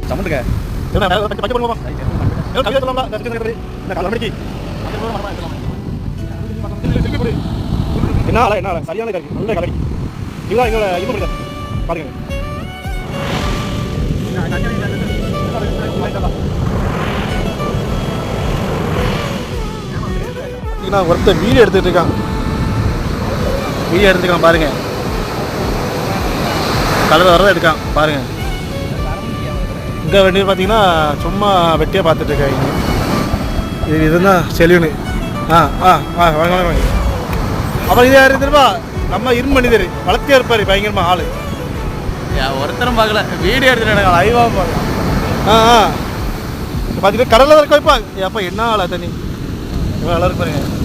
சமந்துக்க என்ன என்ன சரியான கறி நல்ல கலடி இதுதான் எங்களோட இது பாருங்க ஒருத்தர் வீடியோ எடுத்துட்டு இருக்கான் பாருங்க கலர் வரதான் எடுக்கான் பாருங்க இங்கே வண்டி பார்த்தீங்கன்னா சும்மா வெட்டியாக பார்த்துட்டு இருக்காங்க இதுதான் செல்யூனு வாங்க அப்புறம் இது யார் தெரியுமா நம்ம மனிதர் வளர்த்தியா இருப்பார் பயங்கரமாக ஆள் ஒருத்தரும் பார்க்கல வீடியோ எடுத்துட்டு லைவாக பார்க்கலாம் பார்த்தீங்கன்னா கடலில் இருக்க வைப்பா அப்போ என்ன ஆளா தண்ணி இவ்வளோ நல்லா இருக்கு பாருங்க